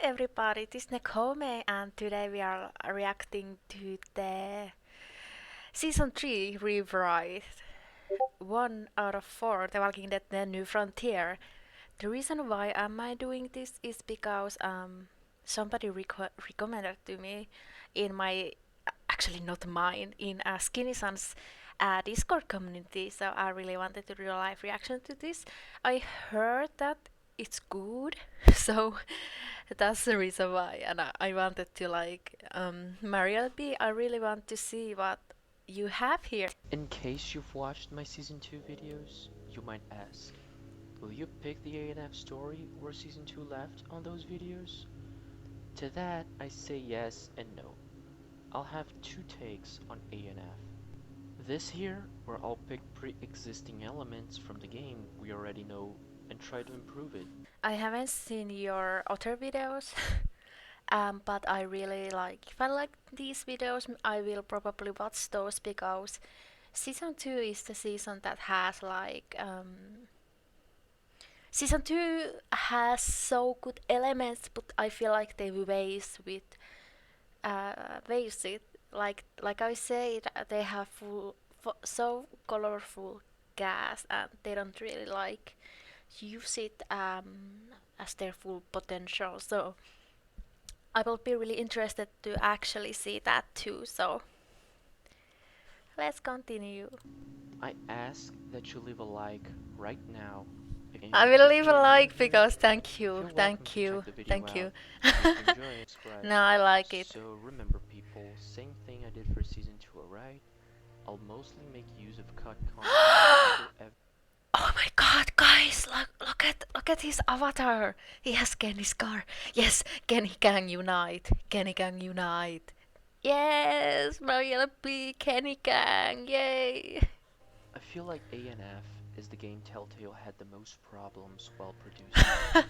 everybody, this is Nekome and today we are reacting to the Season 3 Rewrite 1 out of 4, The Walking Dead The New Frontier. The reason why am I doing this is because somebody recommended to me in my, actually not mine, in Skinny Son's Discord community, so I really wanted to do a live reaction to this. I heard that it's good, so that's the reason why, and I wanted to Mariel B, I really want to see what you have here. In case you've watched my Season 2 videos, you might ask, will you pick the A&F story where Season 2 left on those videos? To that, I say yes and no. I'll have two takes on A&F. This here, where I'll pick pre-existing elements from the game we already know and try to improve it. I haven't seen your other videos, but I really like. If I like these videos, I will probably watch those because season 2 is the season that has season 2 has so good elements, but I feel like they waste it. Like I said, they have so colorful cast and they don't really use it as their full potential. So I will be really interested to actually see that too. So let's continue. I ask that you leave a like right now. I will If leave a you're new like here, because thank you, feel welcome thank to check you, the video thank out. you. And if you enjoy it, subscribe. No, I like it. So remember people, same thing I did for Season 2, alright? I'll mostly make use of cut content. Oh my god, guys, look at his avatar. He has Kenny's car. Yes, Kenny Gang Unite. Kenny Gang Unite. Yes, Mariella B, Kenny Gang, yay. I feel like A&F is the game Telltale had the most problems while producing.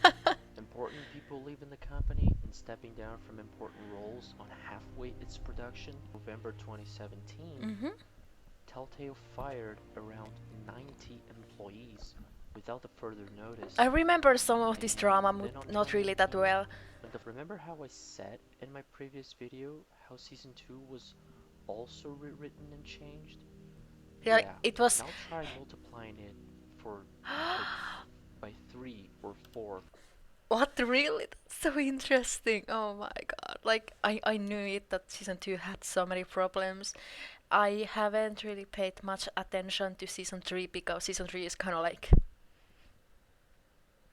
Important people leaving the company and stepping down from important roles on halfway its production. November 2017, Mhm. Telltale fired around 90 employees without a further notice. I remember some of this drama, And then on not really that 2019, well. remember how I said in my previous video how Season 2 was also rewritten and changed? Yeah, Yeah, it was. and I'll try multiplying it for like by 3 or 4. What, really? That's so interesting. Oh my god. I knew it that season 2 had so many problems. I haven't really paid much attention to season 3 because season 3 is kind of like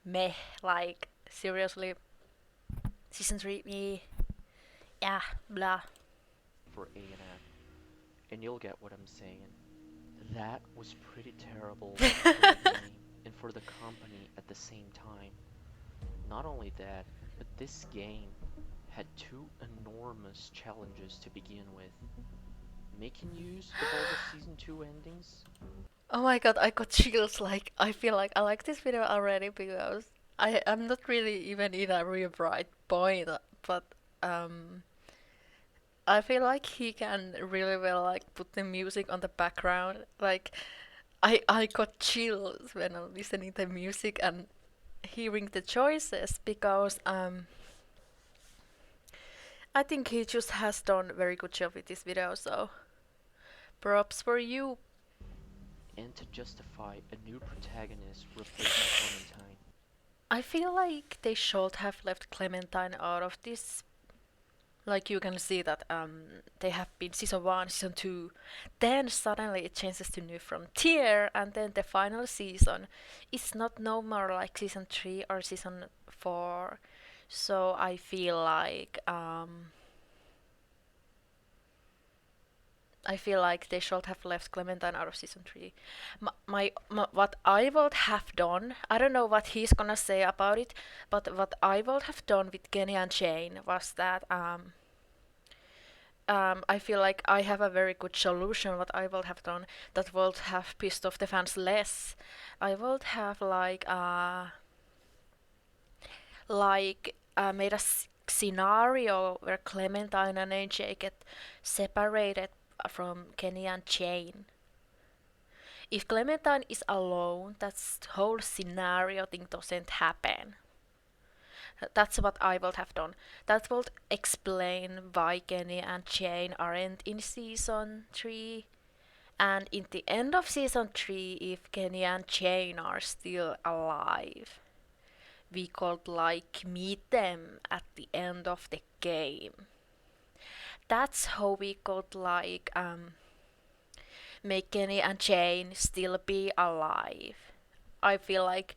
meh. Like, seriously. Season 3, meh. Yeah, blah. For A&F, and you'll get what I'm saying. That was pretty terrible for the game and for the company at the same time. Not only that, but this game had two enormous challenges to begin with. Making use of all the Season 2 endings. Oh my god, I got chills. Like, I feel like I like this video already because I'm not really even in a real bright point, but um, I feel like he can really well like put the music on the background. Like, I got chills when I'm listening to music and hearing the choices because I think he just has done a very good job with this video. So props for you. And to justify a new protagonist replacing Clementine. I feel like they should have left Clementine out of this. Like, you can see that they have been season 1, season 2, then suddenly it changes to New Frontier, and then the final season is not no more like season 3 or season 4. So I feel like they should have left Clementine out of season 3. What I would have done, I don't know what he's gonna say about it, but what I would have done with Kenny and Jane was that I feel like I have a very good solution. What I would have done that would have pissed off the fans less. I would have made a scenario where Clementine and AJ get separated from Kenny and Jane. If Clementine is alone, that whole scenario thing doesn't happen. That's what I would have done. That would explain why Kenny and Jane aren't in season 3. And in the end of season 3, if Kenny and Jane are still alive, we could like meet them at the end of the game. That's how we could like make Kenny and Jane still be alive. I feel like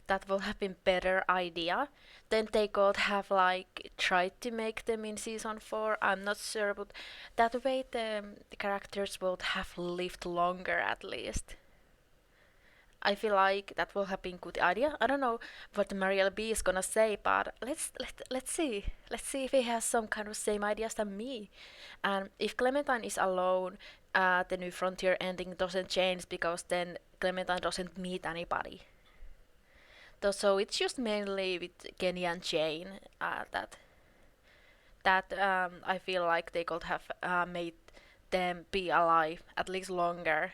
that will have been better idea. Then they could have like tried to make them in season 4. I'm not sure, but that way the characters would have lived longer at least. I feel like that will have been good idea. I don't know what Marielle B is gonna say, but let's see. Let's see if he has some kind of same ideas than me. And if Clementine is alone, the New Frontier ending doesn't change because then Clementine doesn't meet anybody. So it's just mainly with Kenny and Jane that I feel like they could have made them be alive at least longer.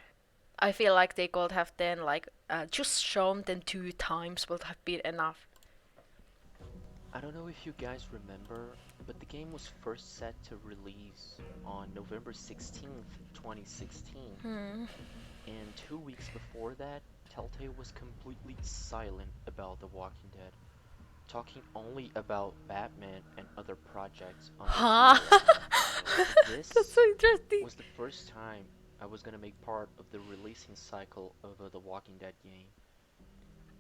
I feel like they could have then like just shown them 2 times would have been enough. I don't know if you guys remember, but the game was first set to release on November 16th, 2016. Hmm. And 2 weeks before that, Telltale was completely silent about The Walking Dead, talking only about Batman and other projects on their Huh? payroll. That's This so interesting. was the first time I was gonna make part of the releasing cycle of The Walking Dead game.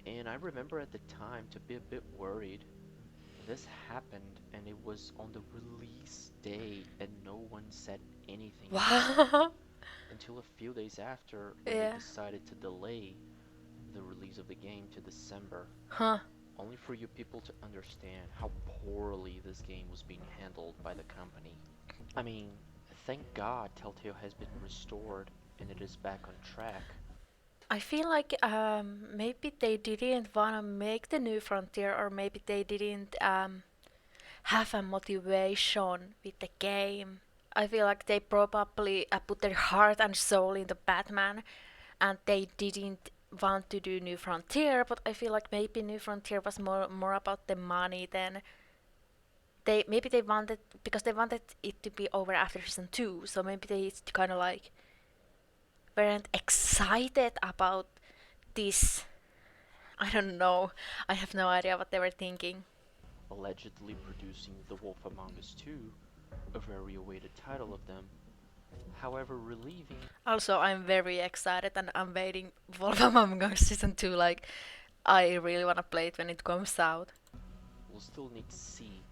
And I remember at the time to be a bit worried. This happened and it was on the release day and no one said anything about it Wow. until a few days after when they Yeah. decided to delay the release of the game to December, Huh. only for you people to understand how poorly this game was being handled by the company. I mean, thank God Telltale has been restored and it is back on track. I feel like maybe they didn't wanna make the New Frontier, or maybe they didn't have a motivation with the game. I feel like they probably put their heart and soul into Batman, and they didn't want to do New Frontier. But I feel like maybe New Frontier was more about the money than they wanted, because they wanted it to be over after season 2. So maybe they kind of like weren't excited about this. I don't know. I have no idea what they were thinking. Allegedly producing The Wolf Among Us 2, a very awaited title of them. However, relieving Also, I'm very excited and I'm waiting for Among Us season 2. Like, I really wanna play it when it comes out. we'll still need to see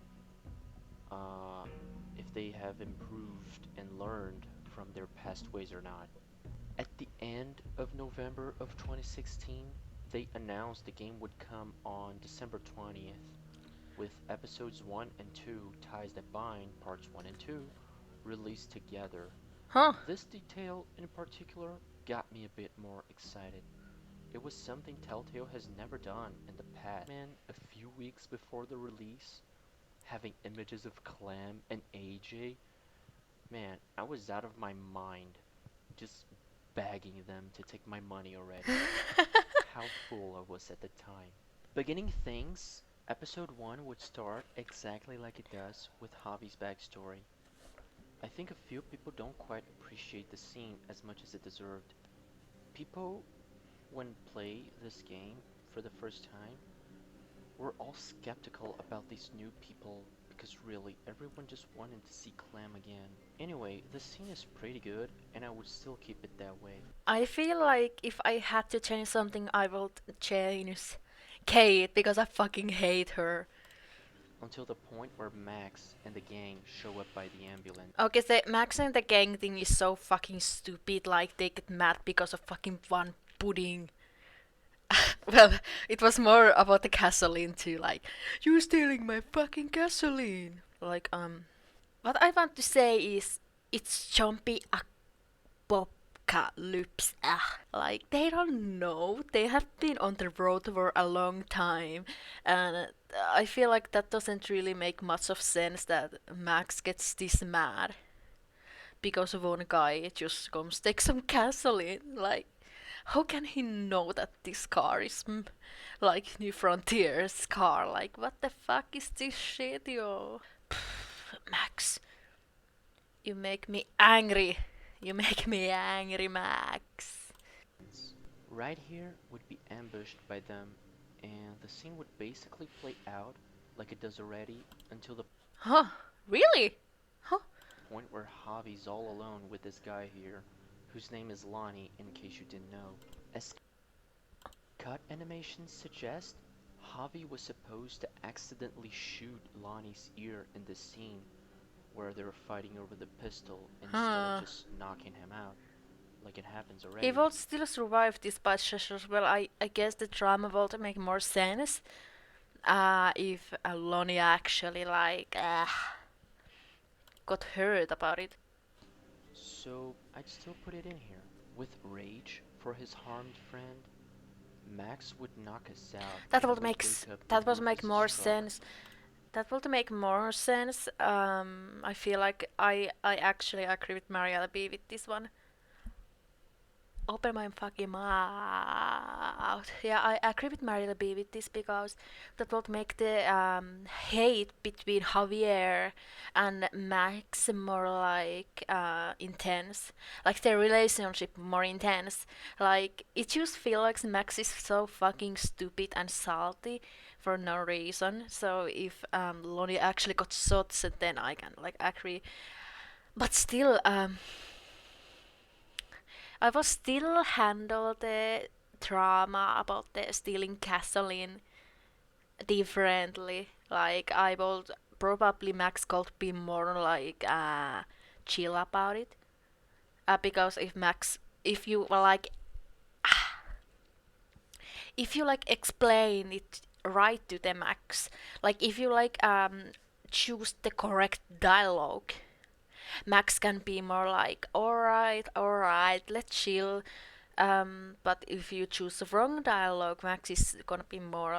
uh, if they have improved and learned from their past ways or not. At the end of November of 2016, they announced the game would come on December 20th, with episodes 1 and 2, Ties That Bind, parts 1 and 2, released together. Huh? This detail in particular got me a bit more excited. It was something Telltale has never done in the past. Man, a few weeks before the release, having images of Clem and AJ, man, I was out of my mind, just begging them to take my money already. How fool I was at the time. Beginning things, episode 1 would start exactly like it does with Javi's backstory. I think a few people don't quite appreciate the scene as much as it deserved. People, when play this game for the first time, were all skeptical about these new people because really everyone just wanted to see Clam again. Anyway, the scene is pretty good and I would still keep it that way. I feel like if I had to change something, I would change Kate because I fucking hate her. Until the point where Max and the gang show up by the ambulance. Okay, the Max and the gang thing is so fucking stupid. Like, they get mad because of fucking one pudding. Well, it was more about the gasoline too. Like, you're stealing my fucking gasoline. Like, what I want to say is, it's jumpy apocalypse. Ah. Like, they don't know. They have been on the road for a long time, and I feel like that doesn't really make much of sense that Max gets this mad because of one guy just comes take some gasoline. Like, How can he know that this car is like New Frontier's car? Like, what the fuck is this shit, yo? Max, you make me angry. You make me angry, Max. Right here would be ambushed by them, and the scene would basically play out like it does already until the Huh? Really? Huh? point where Javi's all alone with this guy here, whose name is Lonnie in case you didn't know. As cut animations suggest, Javi was supposed to accidentally shoot Lonnie's ear in this scene where they were fighting over the pistol instead of Huh. just knocking him out, like it happens He already. will still survive this bad as well. I guess the drama will make more sense. If Lonnie actually got hurt about it. So I'd still put it in here. With rage for his harmed friend, Max would knock us out That and will would make wake up in that will make Rufus's more truck. sense. That will make more sense. I feel like I actually agree with Marielle B with this one. Open my fucking mouth. Yeah, I agree with Marielle B with this because that would make the hate between Javier and Max more intense, like their relationship more intense. Like it just feels like Max is so fucking stupid and salty for no reason. So if Lonnie actually got shot, so then I can like agree. But still, I will still handle the drama about the stealing gasoline differently. Like I will probably Max could be more chill about it. Because if you if you like explain it right to the Max, like if you choose the correct dialogue, Max can be more like, all right, let's chill. But if you choose the wrong dialogue, Max is gonna be more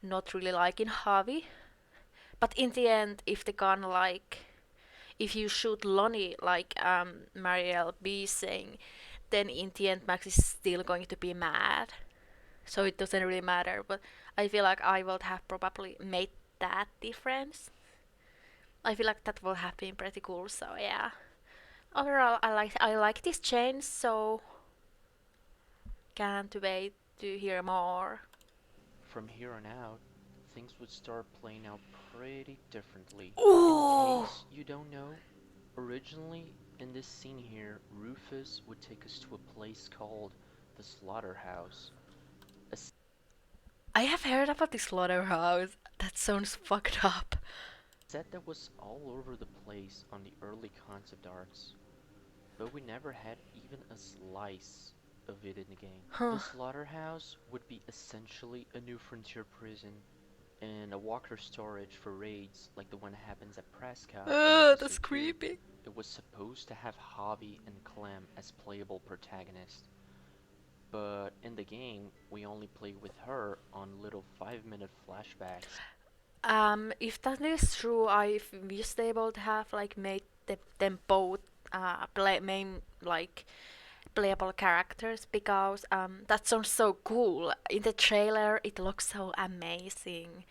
not really liking Harvey. But in the end, if they gonna if you shoot Lonnie like Marielle B saying, then in the end Max is still going to be mad. So it doesn't really matter. But I feel like I would have probably made that difference. I feel like that will have been pretty cool. So yeah. Overall, I like this change. So can't wait to hear more. From here on out, things would start playing out pretty differently. In Ooh! case you don't know, originally in this scene here, Rufus would take us to a place called the Slaughterhouse, a I have heard about this slaughterhouse. That sounds fucked up. set that was all over the place on the early concept arts, but we never had even a slice of it in the game. Huh. The Slaughterhouse would be essentially a new frontier prison and a walker storage for raids like the one that happens at Prescott in That's episode 2. creepy. It was supposed to have Hobby and Clem as playable protagonists, but in the game we only play with her on little 5-minute flashbacks. If that is true, I wish they would have made them both play main playable characters because that sounds so cool. In the trailer, it looks so amazing.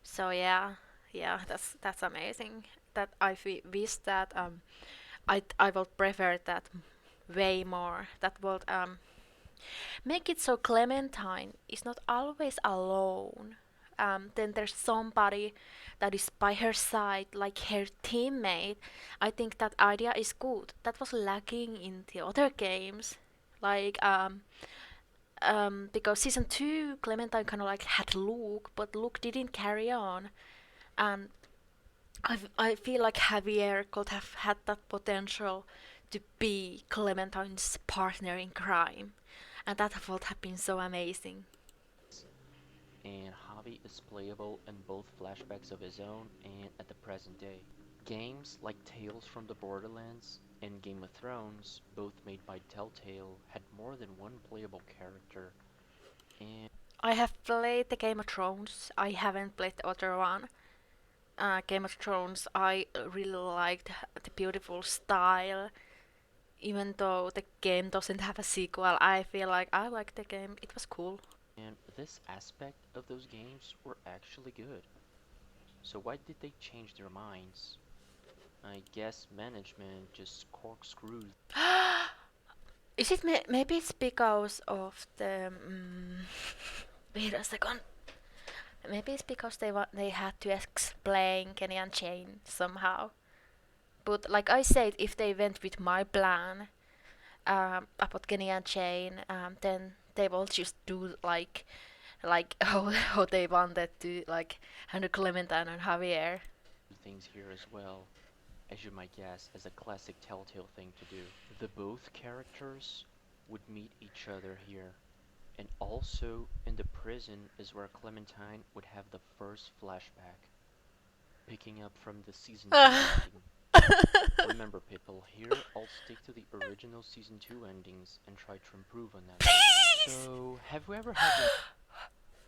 So yeah, yeah, that's amazing. That wish that I would prefer that way more. That would make it so Clementine is not always alone. Then there's somebody that is by her side, like her teammate. I think that idea is good. That was lacking in the other games, like because season two Clementine kind of had Luke, but Luke didn't carry on, and I feel like Javier could have had that potential to be Clementine's partner in crime, and that would have been so amazing. And Hobby is playable in both flashbacks of his own and at the present day. Games like Tales from the Borderlands and Game of Thrones, both made by Telltale, had more than one playable character, and I have played the Game of Thrones. I haven't played the other one. Game of Thrones. I really liked the beautiful style Even though the game doesn't have a sequel, I feel like I like the game. It was cool. And this aspect of those games were actually good. So why did they change their minds? I guess management just corkscrews Is it maybe it's because of the wait a second. Maybe it's because they had to explain Kenny and Jane somehow. But like I said, if they went with my plan about Kenny and Jane, then they will just do like how they wanted to like handle Clementine and Javier. things here as well, as you might guess, as a classic Telltale thing to do. The both characters would meet each other here. And also in the prison is where Clementine would have the first flashback, picking up from the season 2 ending. Remember people, here I'll stick to the original season 2 endings and try to improve on them. Please! So, have you ever had the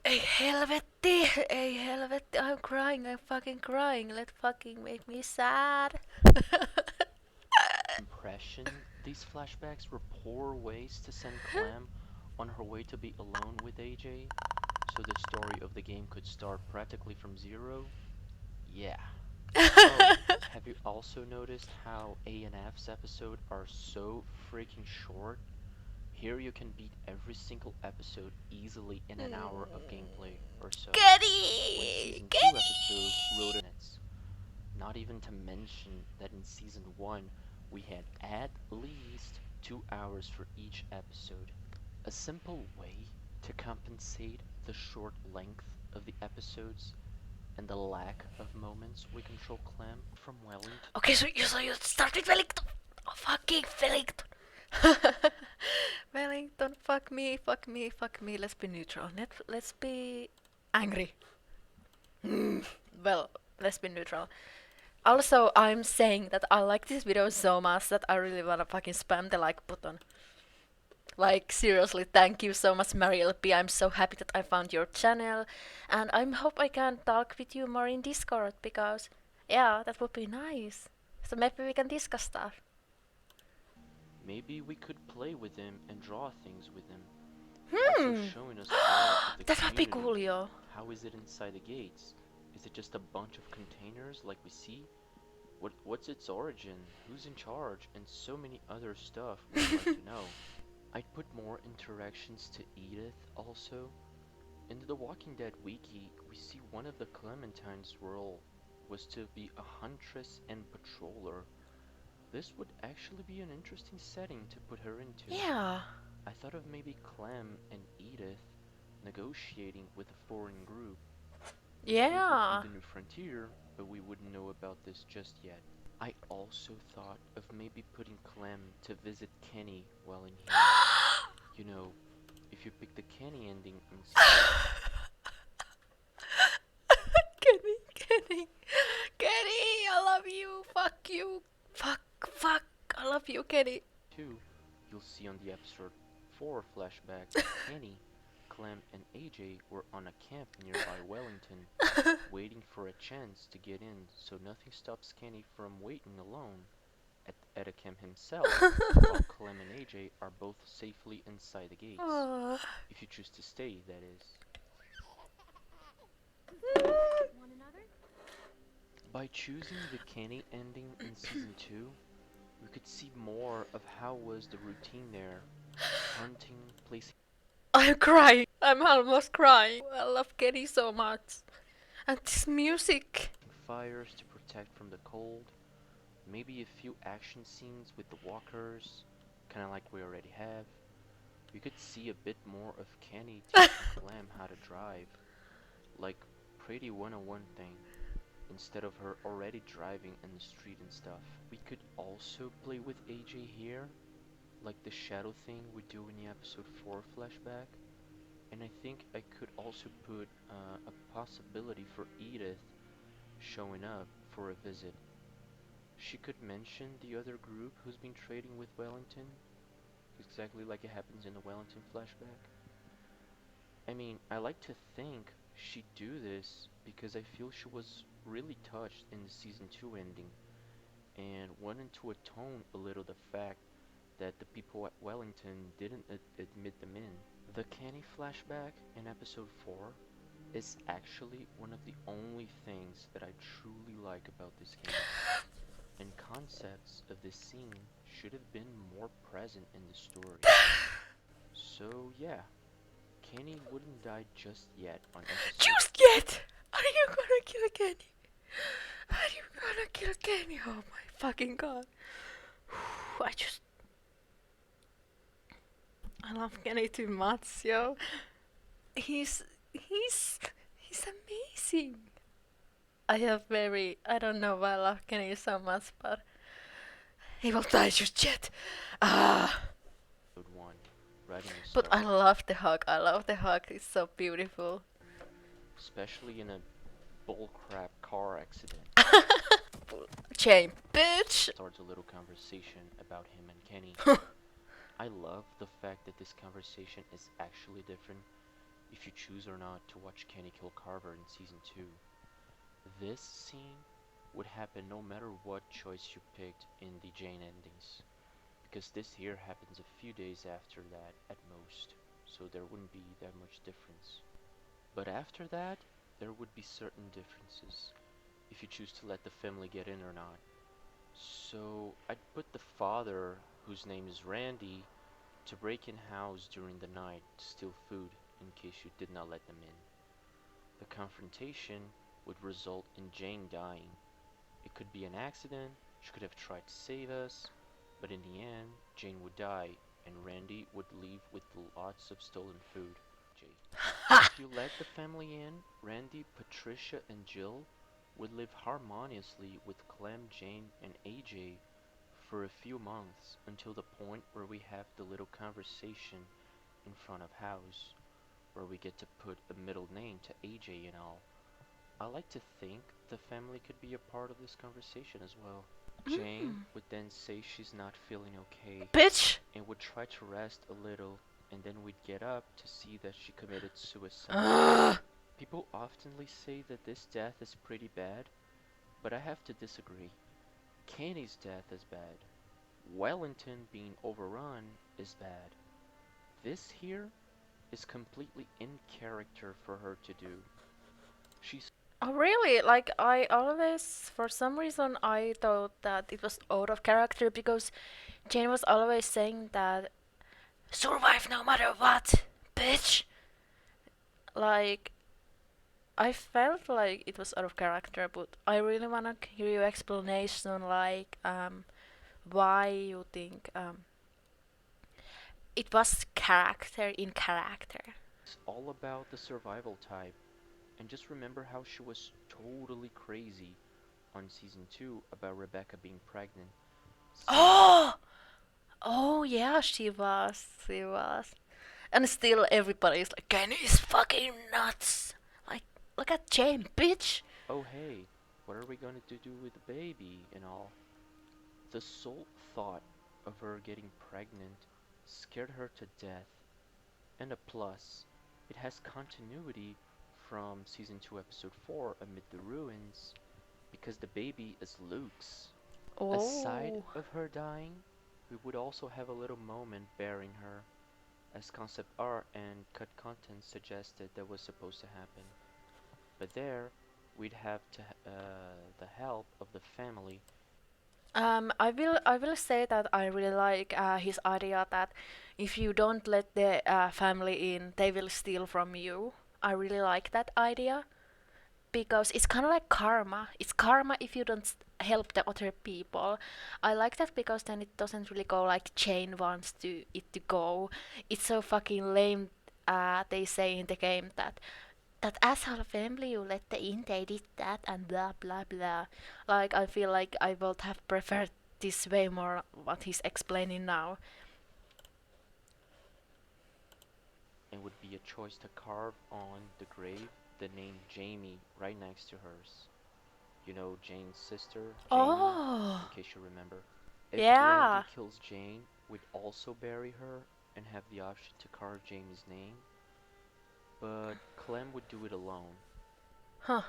Ei helvetti, ei helvetti, I'm crying, I'm fucking crying. Let fucking make me sad. impression these flashbacks were poor ways to send Clem on her way to be alone with AJ, so the story of the game could start practically from zero? Yeah. Oh, have you also noticed how A and F's episode are so freaking short? Here you can beat every single episode easily in an hour of gameplay or so, when Kenny! Season 2 episodes Kenny! wrote in minutes. Not even to mention that in Season 1 we had at least 2 hours for each episode. A simple way to compensate the short length of the episodes and the lack of moments we control Clem from Wellington. Okay, so you start with Wellington. Oh, fucking Wellington. Wellington, fuck me, fuck me, fuck me. Let's be neutral. Let's be angry. Well, let's be neutral. Also, I'm saying that I like this video so much that I really wanna fucking spam the like button. Like, seriously, thank you so much, Mary LP. I'm so happy that I found your channel. And I hope I can talk with you more in Discord because, yeah, that would be nice. So maybe we can discuss stuff. Maybe we could play with him and draw things with him. Also Hmm. showing us more of the That would be community. cool, yo. How is it inside the gates? Is it just a bunch of containers like we see? What's its origin? Who's in charge? And so many other stuff we'd like to know. I'd put more interactions to Edith also. In the Walking Dead wiki, we see one of the Clementine's role was to be a huntress and patroller. This would actually be an interesting setting to put her into. Yeah. I thought of maybe Clem and Edith negotiating with a foreign group. It would be Yeah. the new frontier, but we wouldn't know about this just yet. I also thought of maybe putting Clem to visit Kenny while in here. You know, if you pick the Kenny ending instead. Kenny, Kenny, Kenny, I love you. Fuck you. Fuck. I love you, Kenny. 2, you'll see on the episode 4 flashback that Kenny, Clem, and AJ were on a camp nearby Wellington, waiting for a chance to get in so nothing stops Kenny from waiting alone at a camp himself, while Clem and AJ are both safely inside the gates. Aw. If you choose to stay, that is. By choosing the Kenny ending in Season 2, we could see more of how was the routine there. Hunting, placing I'm crying. I'm almost crying. I love Kenny so much. And this music. fires to protect from the cold, maybe a few action scenes with the walkers, kinda like we already have. We could see a bit more of Kenny teaching Clem how to drive, like pretty one-on-one thing, instead of her already driving in the street and stuff. We could also play with AJ here, like the shadow thing we do in the episode 4 flashback. And I think I could also put a possibility for Edith showing up for a visit. She could mention the other group who's been trading with Wellington, exactly like it happens in the Wellington flashback. I mean, I like to think she'd do this because I feel she was really touched in the season 2 ending and wanted to atone a little the fact that the people at Wellington didn't admit them in. The Kenny flashback in episode 4 is actually one of the only things that I truly like about this game, and concepts of this scene should have been more present in the story. So yeah, Kenny wouldn't die just yet on episode. Just yet! Are you gonna kill Kenny? Are you gonna kill Kenny? Oh my fucking god. I just. I love Kenny too much, yo. He's. He's. He's amazing. I have very. I don't know why I love Kenny so much, but. He will die just yet. Ah. Episode 1, writing will But I start, love the hug. I love the hug. It's so beautiful. especially in a bullcrap car accident. Chain, bitch! Starts a little conversation about him and Kenny. I love the fact that this conversation is actually different if you choose or not to watch Kenny kill Carver in season 2. This scene would happen no matter what choice you picked in the Jane endings, because this here happens a few days after that at most, so there wouldn't be that much difference. But after that, there would be certain differences if you choose to let the family get in or not. So I'd put the father, whose name is Randy, to break in house during the night to steal food in case you did not let them in. The confrontation would result in Jane dying. It could be an accident, she could have tried to save us, but in the end, Jane would die and Randy would leave with lots of stolen food. Jay. If you let the family in, Randy, Patricia, and Jill would live harmoniously with Clem, Jane, and AJ for a few months until the point where we have the little conversation in front of house, where we get to put a middle name to AJ and all. I like to think the family could be a part of this conversation as well. Jane Mm. would then say she's not feeling okay Bitch! and would try to rest a little, and then we'd get up to see that she committed suicide. Ugh. People oftenly say that this death is pretty bad, but I have to disagree. Kenny's death is bad. Wellington being overrun is bad. This here is completely in character for her to do. She's Oh, really? Like, I always, for some reason, I thought that it was out of character because Jane was always saying that survive no matter what, bitch! Like, I felt like it was out of character, but I really wanna hear your explanation, like, why you think, it was character in character. all about the survival type, and just remember how she was totally crazy on season 2 about Rebecca being pregnant. Season Oh! Oh, yeah, she was. She was. And still, everybody's like, Kenny is fucking nuts. Like, look at Jane, bitch. oh hey, what are we gonna do with the baby and all? The sole thought of her getting pregnant scared her to death. And a plus, it has continuity from season 2 episode 4 Amid the Ruins because the baby is Luke's. Aside Oh. of her dying, we would also have a little moment burying her, as concept art and cut content suggested that was supposed to happen. But there, we'd have to the help of the family. I will say that I really like his idea that if you don't let the family in, they will steal from you. I really like that idea because it's kind of like karma. It's karma if you don't help the other people. I like that because then it doesn't really go like Jane wants to it to go. It's so fucking lame. They say in the game that that asshole family you let the in, they did that and blah blah blah. Like I feel like I would have preferred this way more what he's explaining now. And would be a choice to carve on the grave the name Jamie right next to hers. You know, Jane's sister, Jamie, Oh, in case you remember. If Randy yeah. kills Jane, we'd also bury her and have the option to carve Jamie's name, but Clem would do it alone. Huh.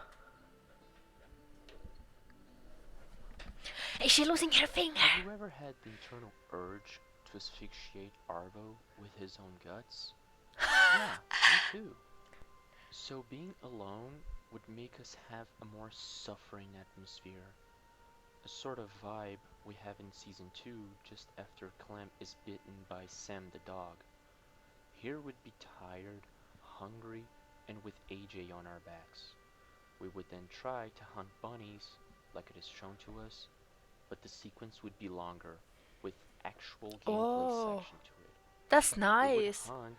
Is she losing her finger? Have you ever had the internal urge to asphyxiate Arvo with his own guts? Yeah, me too. So being alone would make us have a more suffering atmosphere, a sort of vibe we have in season 2 just after Clem is bitten by Sam the dog. Here we'd be tired, hungry, and with AJ on our backs. We would then try to hunt bunnies, like it is shown to us, but the sequence would be longer, with actual gameplay Oh, section to it. that's We would nice. hunt,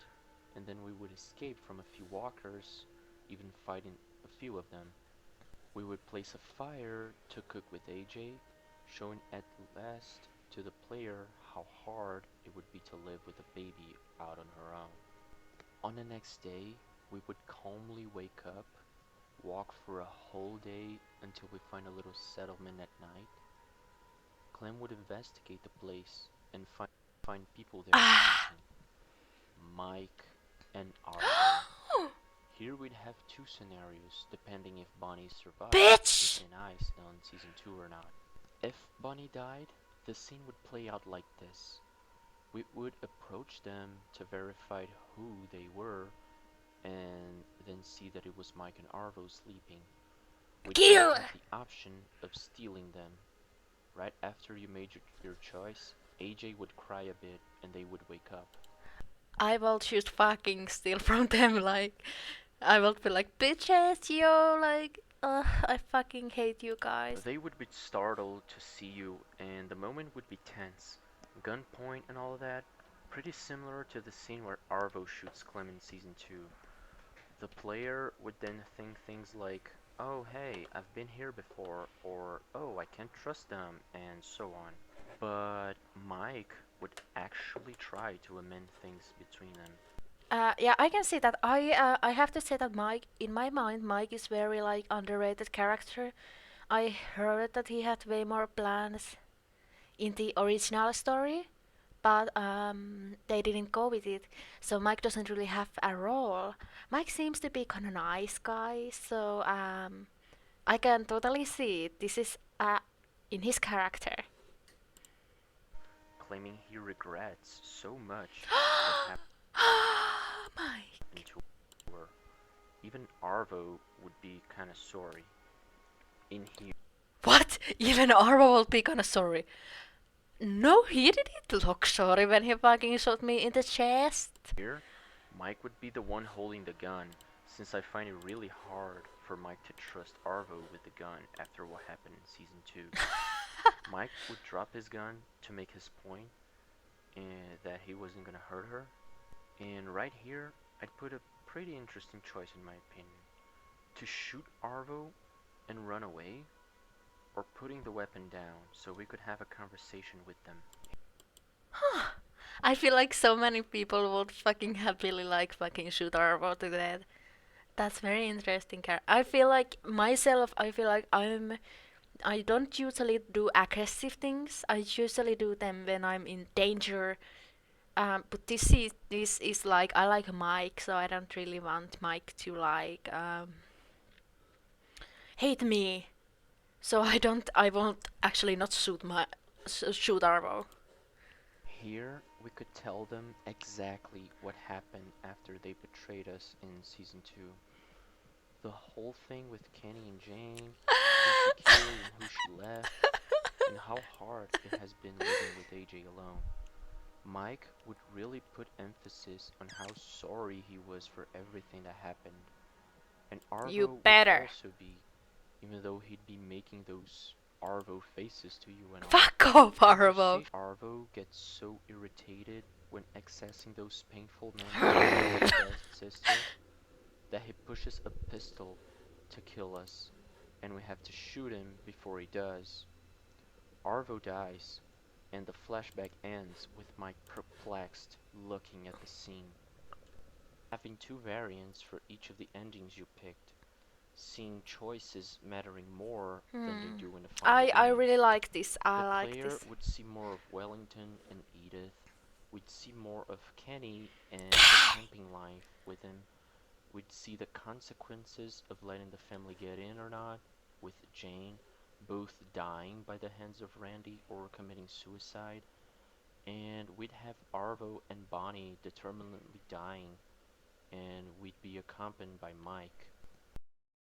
and then we would escape from a few walkers, even fighting a few of them. We would place a fire to cook with AJ, showing at last to the player how hard it would be to live with a baby out on her own. On the next day, we would calmly wake up, walk for a whole day until we find a little settlement at night. Clem would investigate the place and find people there Ah, sleeping. Mike and Arvo. Here we'd have two scenarios depending if Bonnie survived the bitch! thin ice on season 2 or not. If Bonnie died, the scene would play out like this. We would approach them to verify who they were and then see that it was Mike and Arvo sleeping. We'd then Kill! have the option of stealing them. Right after you made your choice, AJ would cry a bit and they would wake up. I will just fucking steal from them, like, I will be like, bitches, yo, like, I fucking hate you guys. They would be startled to see you and the moment would be tense. Gunpoint and all of that, pretty similar to the scene where Arvo shoots Clem in season 2. The player would then think things like, oh hey, I've been here before, or oh, I can't trust them, and so on. But Mike would actually try to amend things between them. Yeah, I can see that. I have to say that Mike, in my mind, Mike is very like underrated character. I heard that he had way more plans in the original story, but they didn't go with it. So Mike doesn't really have a role. Mike seems to be kind of nice guy, so I can totally see it. This is in his character. Claiming he regrets so much what happened Mike. to her. Even Arvo would be kinda sorry. In What? Even Arvo will be kinda sorry. No, he didn't look sorry when he fucking shot me in the chest. here, Mike would be the one holding the gun, since I find it really hard for Mike to trust Arvo with the gun after what happened in season 2. Mike would drop his gun to make his point and that he wasn't gonna hurt her. And right here, I'd put a pretty interesting choice in my opinion. To shoot Arvo and run away, or putting the weapon down so we could have a conversation with them. I feel like so many people would fucking happily like fucking shoot Arvo to death. That's very interesting. I feel like myself. I feel like I don't usually do aggressive things. I usually do them when I'm in danger. But this is like I like Mike, so I don't really want Mike to like hate me. So I won't actually not shoot Arvo. Here, we could tell them exactly what happened after they betrayed us in season 2. The whole thing with Kenny and Jane, who she killed and who she left, and how hard it has been living with AJ alone. Mike would really put emphasis on how sorry he was for everything that happened. And You Arvo would better. also be, even though he'd be making those Arvo faces to you and all. Fuck off, Would you Arvo. say Arvo gets so irritated when accessing those painful memories of his dead sister that he pushes a pistol to kill us, and we have to shoot him before he does? Arvo dies, and the flashback ends with Mike perplexed, looking at the scene. Having two variants for each of the endings you picked, seeing choices mattering more than they Hmm. do in the final I game. really like this. The I like player this. would see more of Wellington and Edith. We'd see more of Kenny and the camping life with him. We'd see the consequences of letting the family get in or not, with Jane both dying by the hands of Randy or committing suicide. and we'd have Arvo and Bonnie determinedly dying, and we'd be accompanied by Mike,